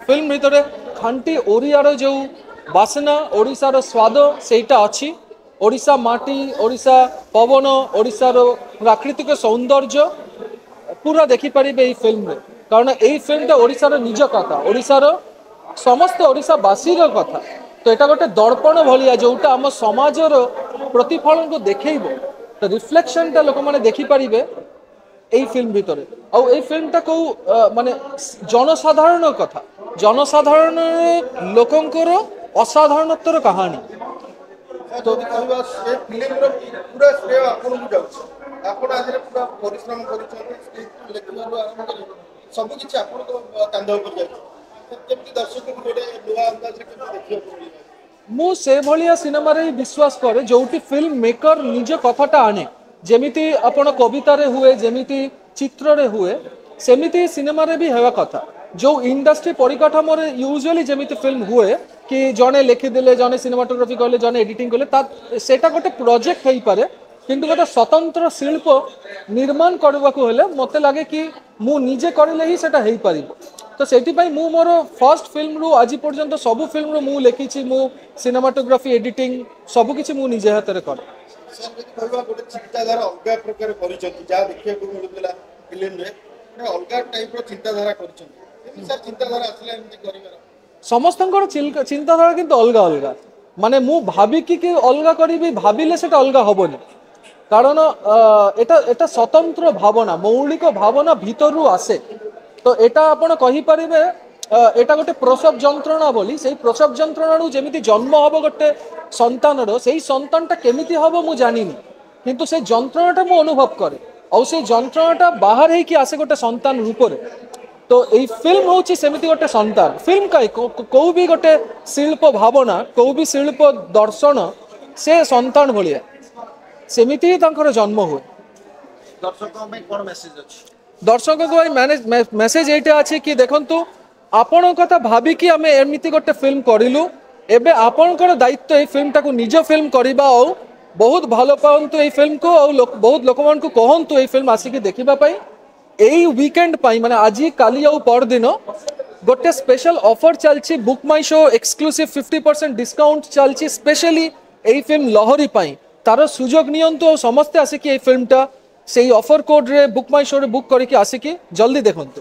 Film भितर खांटी ओडियार जो बासना ओडिशार स्वाद सेटा अच्छी ओडिशा माटी ओडिशा पवन ओडिशार प्राकृतिक सौंदर्य पूरा देखिपारे ये फिल्म कारण यही फिल्मटा ओडिशार निज कथा ओडिशार समस्त ओडिशावासीर कथा तो यहाँ गोटे दर्पण भाया जोटा आम समाजर प्रतिफलन को देखेब तो रिफ्लेक्शन टा लोक मैंने देखिपारे यही फिल्म भितर आई फिल्मटा कौ माने जनसाधारण कथा जनसाधारण लोकंकर असाधारणत्वर कहानी तो पूरा श्रेय आपण आज पूरा परिश्रम सब किसी आपण कांध दर्शक मु से भाया सिनेमा रे विश्वास करे जोटी फिल्म मेकर निज कथाटा आने जेमिति आपण कवितारे हुए जेमिति चित्रे हुए सेमिति सिनेमा रे भी हेवा कथा जो इंडस्ट्री परिकाठाम यूजुअली जेमिति फिल्म हुए कि जड़े लिखिदेले जड़े सिनेमाटोग्राफी कले जड़े एडिटिंग कले सेटा गोटे प्रोजेक्ट हो पारे किंतु गोटे स्वतंत्र शिल्प निर्माण करने को हेले मते लगे कि मु निजे करले ही सेटा हेई परिबो तो सेटिपाई मु मोर फर्स्ट फिल्म रु आज पर्यंत सब फिल्म रु मु लिखिछि मु सिनेमाटोग्राफी एडिटिंग सब किछि मु निजे हाथ रे करे सर जति कहबा गोटे चिंताधारा अलग प्रकार करिसथि जा देखिया को मिलुला फिल्म रे अलग टाइप रो चिंताधारा करिसथि सर चिंताधारा असले एमति करिवार समस्तंकर चिंताधारा किंतु अलग अलग माने मु भाबी कि अलग करी भाविले सेटा अलग हबनी कारण एटा स्वतंत्र भावना मौलिक भावना भीतर आसे तो एटा आपण कहि परिबे एटा गोटे प्रसव जंत्रणा बोली से प्रसव जंत्रणा जेमिति जन्म हब गोटे संतानर से संतानटा केमिति हब मु जानिनी किंतु से जंत्रणाटा मु अनुभव करे और से जंत्रणाटा बाहर हेकि आसे गोटे संतान रूप रे तो यही फिल्म हूँ सेमती गोटे संतान फिल्म कई कौ भी गोटे शिल्प भावना कौ भी शिल्प दर्शन से संतान भाया सेमिति ही जन्म हुए दर्शक को मेसेज ये अच्छी कि देखु आपण कथा भाविकी आम एमती गोटे फिल्म करूँ एबे आपणकर दायित्व ये फिल्म टाक निज फिल्म करवा और बहुत भल पातु ये फिल्म को और बहुत लोक मान कहतु ये फिल्म आसिक देखापी यही वीकेंड माने आज काली और परदिन गोटे स्पेशल ऑफर चलची बुक माई शो एक्सक्लूसिव 50% डिस्काउंट चलची स्पेशली यही फिल्म लहरी पाई तार सुजोग नियंतु और समस्ते आसिक ये फिल्मटा से ऑफर कोड रे बुक माई शो रे बुक करके आसिक जल्दी देखंतु।